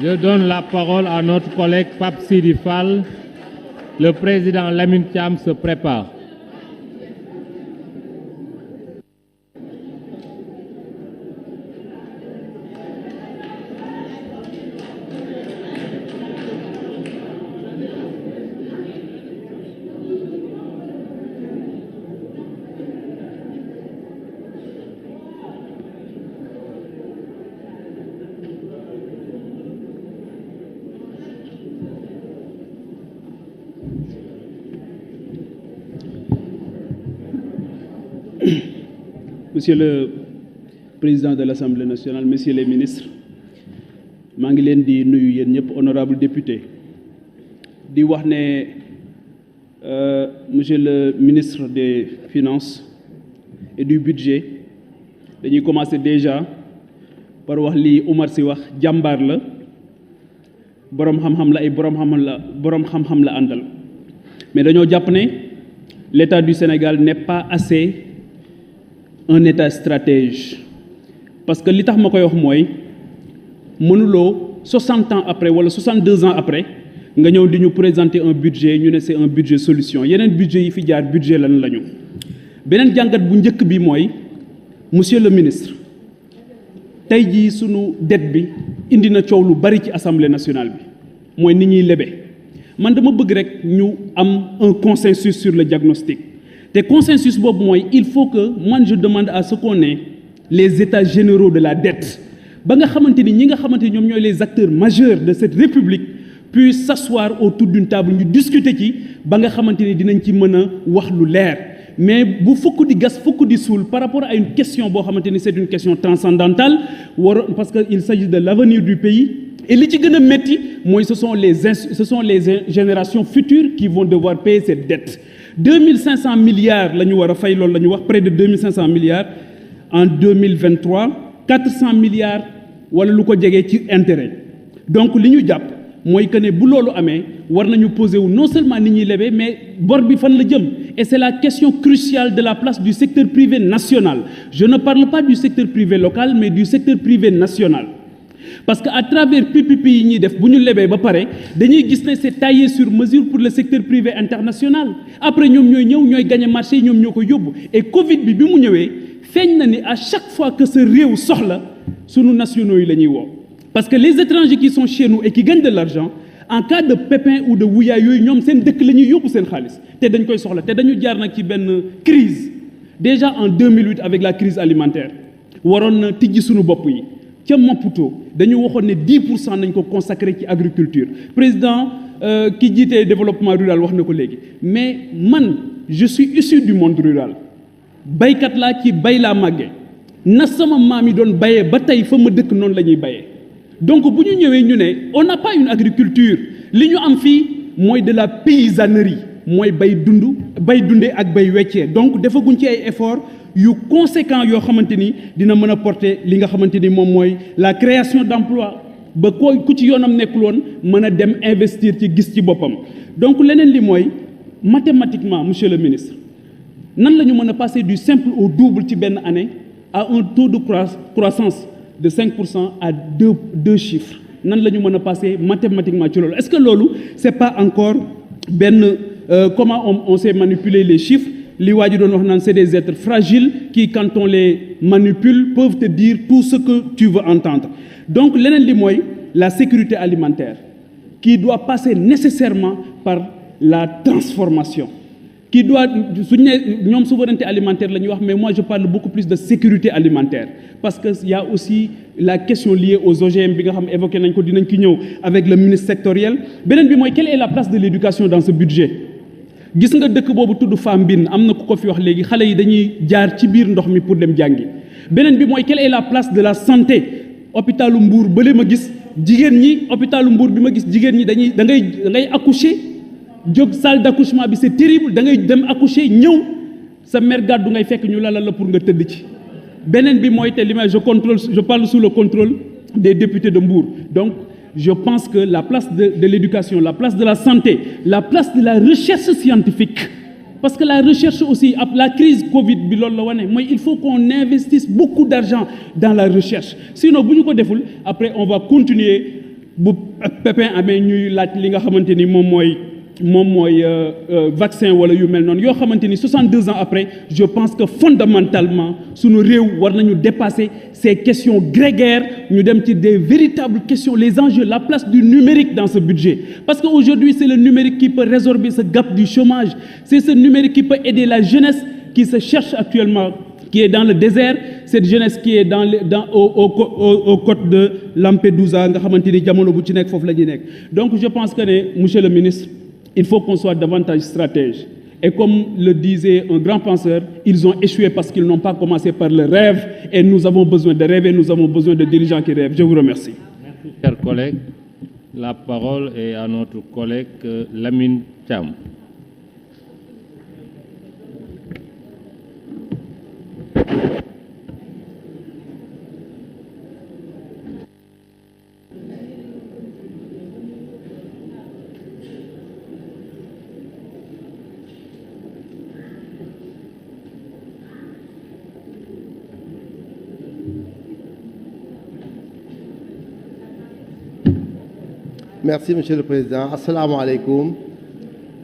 Je donne la parole à notre collègue Pape Sidi Fall. Le président Lamine Thiam se prépare. Monsieur le Président de l'Assemblée nationale, Messieurs les ministres, maa ngi leen di nuyu yéen ñëpp honorable député di wax ne Monsieur le ministre des Finances et du Budget dañuy commencer déjà par wax li Oumar Sy wax jàmbaar la boroom xam-xam la ay boroom xam-xam la àndal mais dañoo jàpp ne l'État du Sénégal n'est pas assez un état stratège parce que li tax ma koy wax mooy mënuloo 60 ans après wala 62 ans après nga ñëw di ñu présenter un budget ñu ne c'est un budget solution yeneen budget yi fi jaar budget lan la ñu beneen jàngat bu njëkk bi mooy monsieur le ministre tey jii sunu dette bi indi na coow lu bari ci assemblée nationale bi mooy ni ñuy lebe man dama bëgg rek ñu am un consensus sur le diagnostic te consensus boobu mooy il faut que moi je demande à ce qu'on ait les états généraux de la dette ba nga xamante ni ñi nga xamante ni ñoom ñooy les acteurs majeurs de cette république puissent s'asseoir autour d'une table ñu discuter ci ba nga xamante ni dinañ ci mën a wax lu leer mais bu fukk di gas fukk di suul par rapport à une question boo xamante ni c'est une question transcendantale parce que il s'agit de l'avenir du pays et li ci gën a métti mooy ce sont les générations futures qui vont devoir payer cette dette 2500 milliards la ñu war a fay loolu la ñu wax près de 2500 milliards en 2023 400 milliards wala lu ko jegee ci intérêt donc li ñu jàpp mooy que ne bu loolu amee war nañu poser wu non seulement ni ñuy lebee mais bor bi fan la jëm et c'est la question cruciale de la place du secteur privé national je ne parle pas du secteur privé local mais du secteur privé national parce que à travers PPP yi ñuy def bu ñu lebee ba pare dañuy gis ne c'est taillé sur mesure pour le secteur privé international après ñoom ñooy ñëw ñooy gagner marché yi ñoom ñoo ko yóbbu et Covid bi mu ñëwee feeñ na ni à chaque fois que sa réew soxla sunu nationaux yi la ñuy woo parce que les étrangers qui sont chez nous et qui gagnent de l'argent en cas de pépin ou de wuyaa yooyu ñoom seen dëkk la ñuy yóbbu seen xaalis te dañ koy soxla te dañu jaar nag ci benn crise déjà en 2008 avec la crise alimentaire waroon na tijji sunu bopp yi ca Maputo dañu waxoon ne 10% nañ ko consacré ci agriculture président ki jiite développement rural wax na ko léegi mais man je suis issu du monde rural baykat laa ci bay laa màggee na sama maam yi doon bayee ba tey fa ma dëkk noonu la ñuy bayee donc bu ñu ñëwee ñu ne on n'a pas une agriculture li ñu am fii mooy de la paysannerie mooy bay dundee ak bay weccee donc defaguñ ci ay efforts yu conséquent yoo xamante ni dina mën a porter li nga xamante ni moom mooy la création d'emploi ba ku ci yoonam nekkul woon mën a dem investir ci gis ci boppam donc leneen li mooy mathématiquement monsieur le ministre nan la ñu mën a passer du simple au double ci benn année à un taux de croissance de 5% à deux chiffres nan la ñu mën a passer mathématiquement ci loolu est-ce que loolu c'est pas encore benn comment on sait manipuler les chiffres li waa ji doon wax naan c'est des êtres fragiles qui quand on les manipule peuvent te dire tout ce que tu veux entendre donc leneen li mooy la sécurité alimentaire qui doit passer nécessairement par la transformation qui doit suñu ne ñoom souveraineté alimentaire la ñuy wax mais moi je parle beaucoup plus de sécurité alimentaire parce que il y a aussi la question liée aux OGM bi nga xam évoqué nañ ko dinañ ki ñëw avec le ministre sectoriel beneen bi mooy quelle est la place de l'éducation dans ce budget gis nga dëkk boobu tudd Fambine am na ku ko fi wax léegi xale yi dañuy jaar ci biir ndox mi pour dem jàngi beneen bi mooy quelle est la place de la santé hôpitalu Mbour bële ma gis jigéen ñi hôpitalu Mbour bi ma gis jigéen ñi da ngay accoucher jóg salle d'accouchement bi c'est terrible da ngay dem accoucher ñëw sa mère gàddu ngay fekk ñu lalal la pour nga tëdd ci beneen bi mooy te li may je parle sous le contrôle des députés de Mbour donc je pense que la place de l'éducation, la place de la santé, la place de la recherche scientifique, parce que la recherche aussi, la crise Covid, il faut qu'on investisse beaucoup d'argent dans la recherche. Sinon, après, on va continuer bu pépin amee ñuy laaj li nga xamante ni moom mooy vaccin wala yu mel noonu yoo xamante ni 62 ans après je pense que fondamentalement sunu réew war nañu dépasser ces questions grégaires ñu dem ci des véritables questions les enjeux la place du numérique dans ce budget parce que aujourd'hui c'est le numérique qui peut résorber ce gap du chômage c'est ce numérique qui peut aider la jeunesse qui se cherche actuellement qui est dans le désert cette jeunesse qui est aux côtes de Lampedusa nga xamante ni jamono bu ci nekk foofu la ñuy nekk donc je pense que ne monsieur le ministre il faut qu'on soit davantage stratège et comme le disait un grand penseur ils ont échoué parce qu'ils n'ont pas commencé par le rêve et nous avons besoin de rêver nous avons besoin de dirigeants qui rêvent je vous remercie. Merci chers collègues. La parole est à notre collègue Lamine Thiam. Merci, Monsieur le Président. Assalamu alaikum.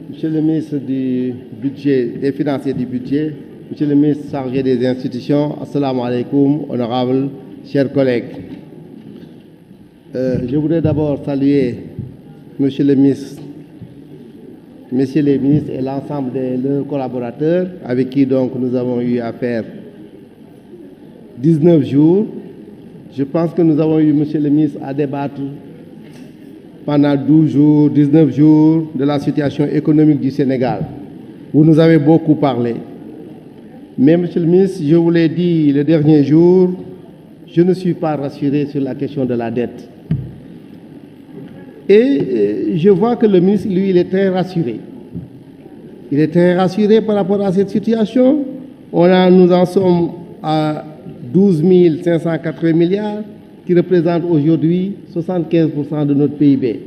Monsieur le ministre du Budget, des Finances et du Budget, Monsieur le ministre chargé des institutions, assalamu alaikum, honorables, chers collègues. Je voudrais d'abord saluer Monsieur le ministre, Messieurs les ministres et l'ensemble de leurs collaborateurs avec qui donc nous avons eu à faire 19 jours. Je pense que nous avons eu, Monsieur le ministre, à débattre pendant 12 jours, 19 jours de la situation économique du Sénégal. Vous nous avez beaucoup parlé. Mais, Monsieur le ministre, je vous l'ai dit le dernier jour, je ne suis pas rassuré sur la question de la dette. Et je vois que le ministre, lui, il est très rassuré. Il est très rassuré par rapport à cette situation. Nous en sommes à 12 580 milliards, qui représente aujourd'hui 75% de notre PIB.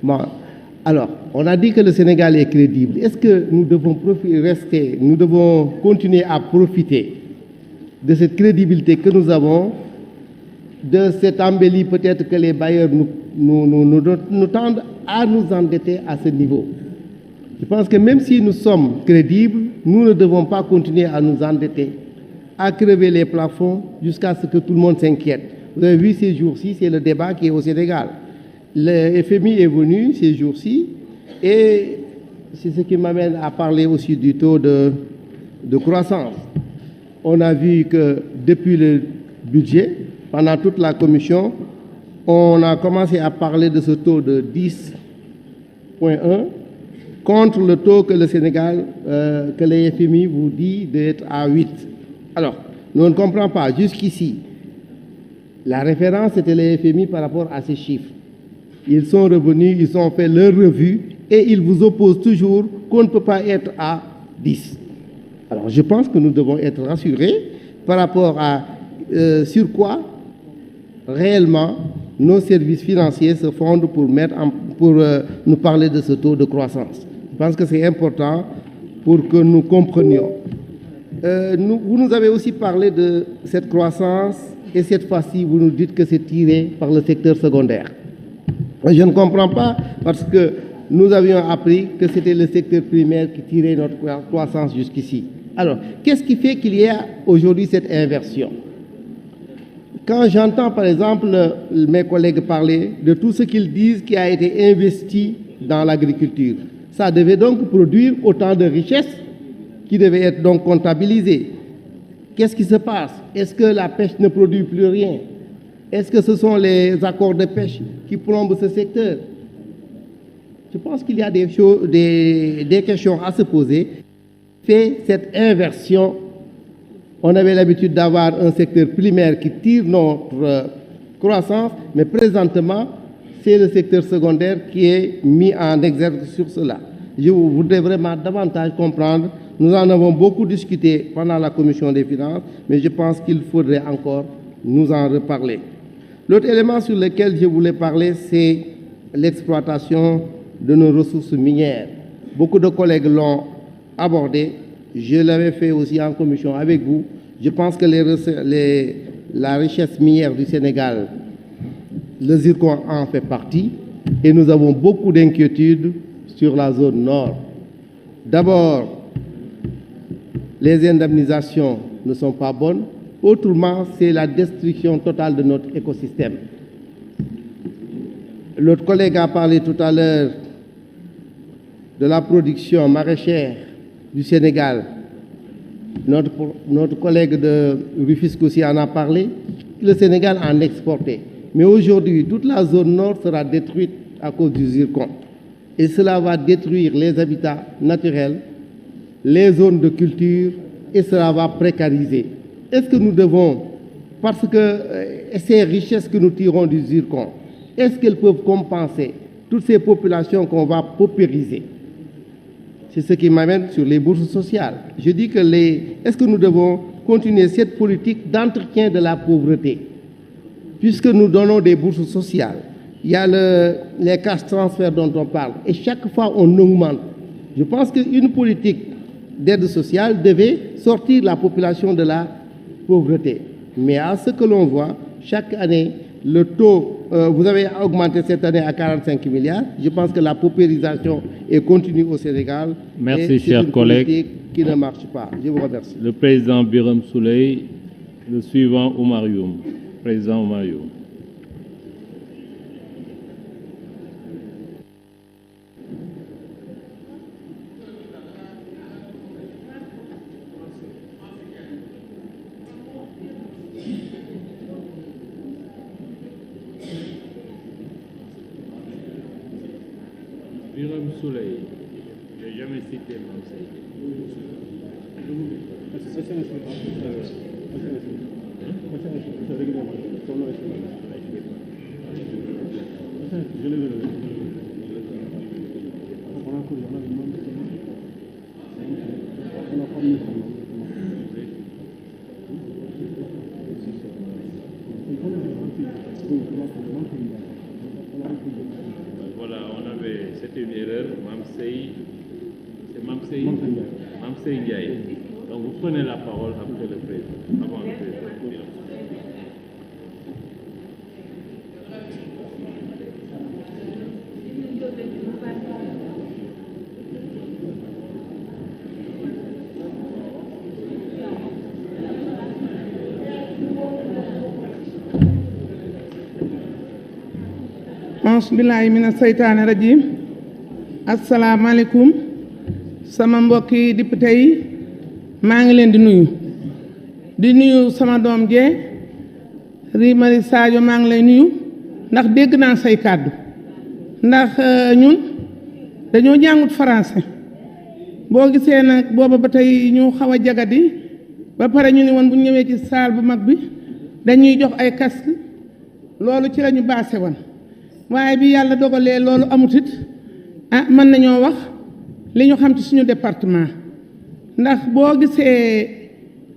Bon, alors, on a dit que le Sénégal est crédible. Est-ce que nous devons nous devons continuer à profiter de cette crédibilité que nous avons, de cette embellie peut-être que les bailleurs nous tendent à nous endetter à ce niveau? Je pense que même si nous sommes crédibles, nous ne devons pas continuer à nous endetter, à crever les plafonds jusqu'à ce que tout le monde s'inquiète. Vous avez vu ces jours-ci, c'est le débat qui est au Sénégal. Le FMI est venu ces jours-ci et c'est ce qui m'amène à parler aussi du taux de croissance. On a vu que depuis le budget, pendant toute la commission, on a commencé à parler de ce taux de 10,1 contre le taux que le Sénégal, que le FMI vous dit d'être à 8. Alors, nous ne comprenons pas jusqu'ici. La référence était le FMI par rapport à ces chiffres. Ils sont revenus, ils ont fait leur revue et ils vous opposent toujours qu'on ne peut pas être à 10. Alors je pense que nous devons être rassurés par rapport à sur quoi réellement nos services financiers se fondent pour nous parler de ce taux de croissance. Je pense que c'est important pour que nous comprenions. Vous nous avez aussi parlé de cette croissance. Et cette fois-ci, vous nous dites que c'est tiré par le secteur secondaire. Je ne comprends pas parce que nous avions appris que c'était le secteur primaire qui tirait notre croissance jusqu'ici. Alors, qu'est-ce qui fait qu'il y a aujourd'hui cette inversion? Quand j'entends, par exemple, mes collègues parler de tout ce qu'ils disent qui a été investi dans l'agriculture, ça devait donc produire autant de richesses qui devaient être donc comptabilisées. Qu'est-ce qui se passe? Est-ce que la pêche ne produit plus rien? Est-ce que ce sont les accords de pêche qui plombent ce secteur? Je pense qu'il y a des questions à se poser. Fait cette inversion, on avait l'habitude d'avoir un secteur primaire qui tire notre croissance, mais présentement, c'est le secteur secondaire qui est mis en exergue sur cela. Je voudrais vraiment davantage comprendre. Nous en avons beaucoup discuté pendant la commission des finances, mais je pense qu'il faudrait encore nous en reparler. L'autre élément sur lequel je voulais parler, c'est l'exploitation de nos ressources minières. Beaucoup de collègues l'ont abordé. Je l'avais fait aussi en commission avec vous. Je pense que la richesse minière du Sénégal Le zircon en fait partie et nous avons beaucoup d'inquiétudes sur la zone nord. D'abord, les indemnisations ne sont pas bonnes. Autrement, c'est la destruction totale de notre écosystème. L'autre collègue a parlé tout à l'heure de la production maraîchère du Sénégal. Notre collègue de Rufisque aussi en a parlé. Le Sénégal en exportait. Mais aujourd'hui, toute la zone nord sera détruite à cause du zircon. Et cela va détruire les habitats naturels, les zones de culture, et cela va précariser. Est-ce que nous devons, parce que ces richesses que nous tirons du zircon, est-ce qu'elles peuvent compenser toutes ces populations qu'on va paupériser? C'est ce qui m'amène sur les bourses sociales. Je dis que est-ce que nous devons continuer cette politique d'entretien de la pauvreté? Puisque nous donnons des bourses sociales, il y a les cash transferts dont on parle, et chaque fois on augmente. Je pense qu'une politique d'aide sociale devait sortir la population de la pauvreté. Mais à ce que l'on voit, chaque année, le taux, vous avez augmenté cette année à 45 milliards. Je pense que la paupérisation est continue au Sénégal. Merci, chers collègues. C'est une politique qui ne marche pas. Je vous remercie. Le président Birame Souleye, le suivant Oumar Youm. Président Oumar Youm. Birame Souleye, je n'ai jamais cité Mamsey. Voilà, c'était une erreur. Mamsey, c'est Mamsey Ndiaye. Donc vous prenez la parole après le président, avant le président. Billahi mina seytaane rajim. Asalaamaaleykum sama mbokki député yi maa ngi leen di nuyu sama doom jee Ri Marie Sadio maa ngi lay nuyu ndax dégg naa say kàddu ndax ñun dañoo jàngut français boo gisee nag booba ba tey ñu xaw a jagadi ba pare ñu ni woon bu ñëwee ci salle bu mag bi dañuy jox ay casque loolu ci lañu baase woon waaye bi yàlla dogalee loolu amutit mën nañoo wax li ñu xam ci suñu département ndax boo gisee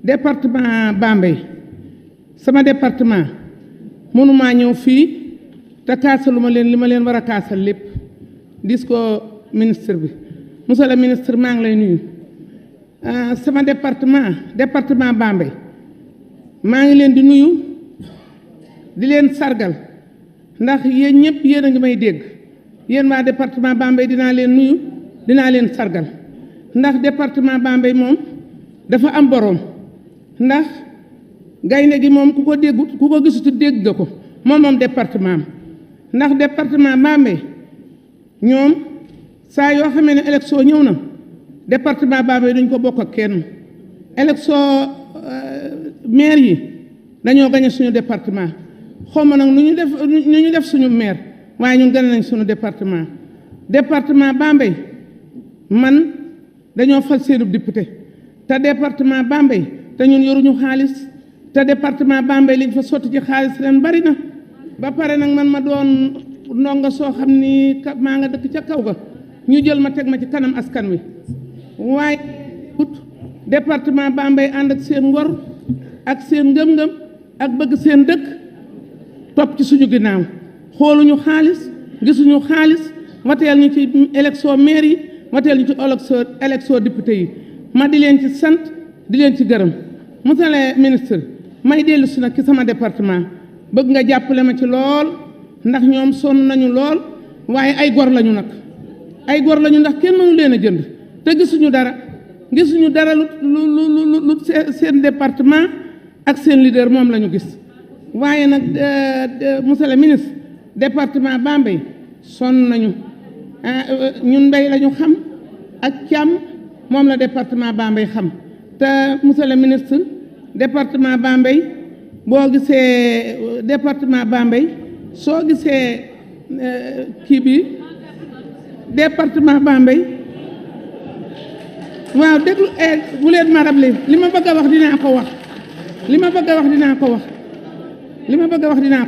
département Bambey sama département mënumaa ñëw fii te kaasaluma leen li ma leen war a kaasal lépp dis ko ministre bi monsieur le ministre maa ngi lay nuyu sama département Bambey maa ngi leen di nuyu di leen sargal ndax yéen ñëpp yéen a ngi may dégg yéen waa département Bambey dinaa leen nuyu dinaa leen sargal ndax département Bambey moom dafa am boroom ndax gaynde gi moom ku ko déggut ku ko gisutu dégg nga ko moom département am ndax département Bambey ñoom saa yoo xamee ne élection ñëw na département Bambey duñ ko bokk ak kenn élection maire yi dañoo gañe suñu département xawma nag nu ñu def suñu maire waaye ñun gën nañ suñu département Bambey man dañoo fal seenub député te département Bambey te ñun yoruñu xaalis te département Bambey liñ fa sotti ci xaalis ren bari na ba pare nag man ma doon ndonga soo xam ni maa nga dëkk ca kaw ga ñu jël ma teg ma ci kanam askan wi waaye ut département Bambey ànd ak seen ngor ak seen ngëm-ngëm ak bëgg seen dëkk topp ci suñu ginnaaw xooluñu xaalis gisuñu xaalis wateel ñu ci élection maire yi wateel ñu ci élection député yi ma di leen ci sant di leen ci gërëm monsieur le ministre may dellu si nag ci sama département bëgg nga jàppale ma ci lool ndax ñoom sonn nañu lool waaye ay gor lañu nag ay gor lañu ndax kenn mënu leen a jënd te gisuñu dara lu seen département ak seen leader moom la ñu gis waaye nag monsieur le ministre département Bambey sonn nañu ñun mbéy la ñu xam ak càmm moom la département Bambey xam te monsieur le ministre département Bambey boo gisee département Bambey soo gisee kii bi département Bambey waaw déglu bu leen ma rable li ma bëgg a wax dinaa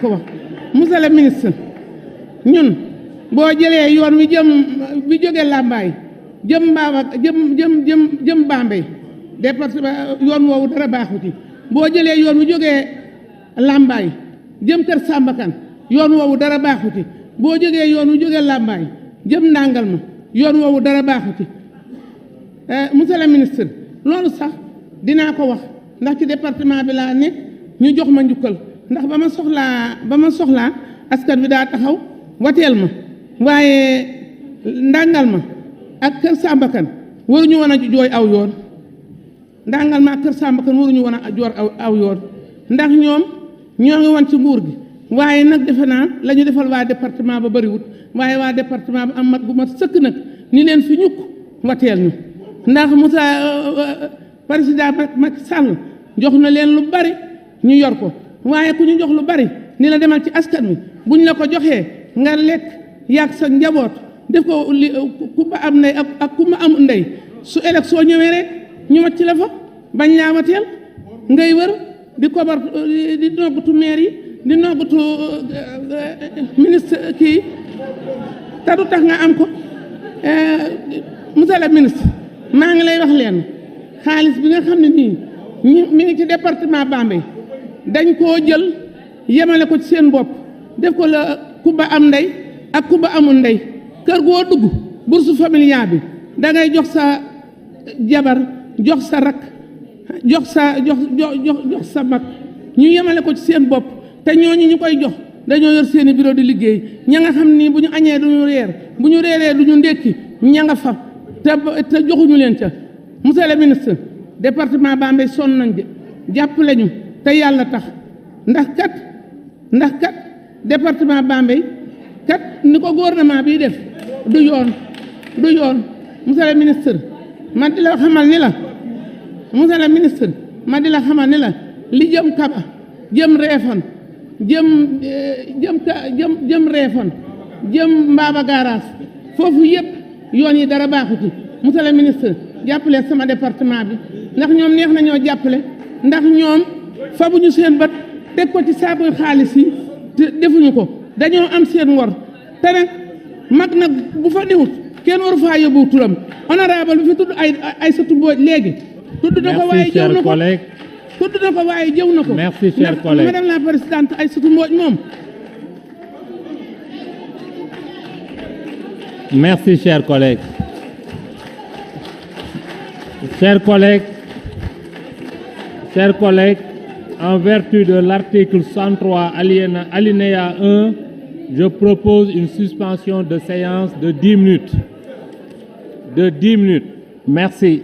ko wax monsieur le ministre ñun boo jëlee yoon wi bi jóge Lambaye jëm Bambey département yoon woowu dara baaxu ci boo jëlee yoon wi jógee Lambaye jëm Kër Sambakan yoon woowu dara baaxu ci boo jógee yoon wi jógee Lambaye jëm ndàngal ma yoon woowu dara baaxu ci monsieur le ministre loolu sax dinaa ko wax ndax ci département bi laa nekk ñu jox ma njukkal ndax ba ma soxlaa askan bi daa taxaw wateel ma waaye ndàngal ma ak Kër Sambakan waruñu woon a jooy aw yoon ndàngal ma ak Kër Sambakan waruñu woon a joor aw yoon ndax ñoom ñoo ngi woon ci nguur gi waaye nag defe naa la ñu defal waa département ba bëriwut waaye waa département ba am mat gu mat sëkk nag ni leen fi ñukk wateel ñu ndax Moussa président Macky Sall jox na leen lu bari ñu yor ko waaye ku ñu jox lu bari ni la demal ci askan wi buñ la ko joxee nga lekk yàgg sa njaboot def ko ku ma am ndey ak ku ma am ndey su élection ñëwee rek ñu wàcc la fa bañ laa wateel ngay wër di kobar di noggatu maire yi di noggatu ministre kii te du tax nga am ko monsieur le ministre maa ngi lay wax leen xaalis bi nga xam ne nii mi ngi ci département Bambey dañ koo jël yemale ko ci seen bopp def ko la kumba am ndey ak kumba amul ndey kër goo dugg bourse familiale bi da ngay jox sa jabar jox sa rak jox sa mag ñu yemale ko ci seen bopp te ñooñu ñu koy jox dañoo yor seeni bureau di liggéey ña nga xam ni bu ñu añee duñu reer bu ñu reeree duñu ndékki ña nga fa te joxuñu leen ca monsieur le ministre département Bambey sonn nañ de jàppale ñu te yàlla tax ndax kat département Bambey kat ni ko gouvernement bi def du yoon monsieur le ministre ma di la xamal ni la monsieur le ministre ma di la xamal ni la li jëm Kaba jëm Réfane jëm Réfane jëm Mbaba Garage foofu yëpp yoon yi dara baaxu ci monsieur le ministre jàppale sama département bi ndax ñoom neex na ñoo jàppale ndax ñoom fabuñu seen bët teg ko ci saakuy xaalis yi te defuñu ko dañoo am seen ngor te nag mag nag bu fa newut kenn waru faa yóbbu turam honorable bi fi tudd ay sa tubboo léegi tudd na ko waaye jëw na ko merci cher collègue madame la présidente ay sa tubboo moom merci cher collègue. Chers collègues, en vertu de l'article 103 alinéa 1, je propose une suspension de séance de 10 minutes. Merci.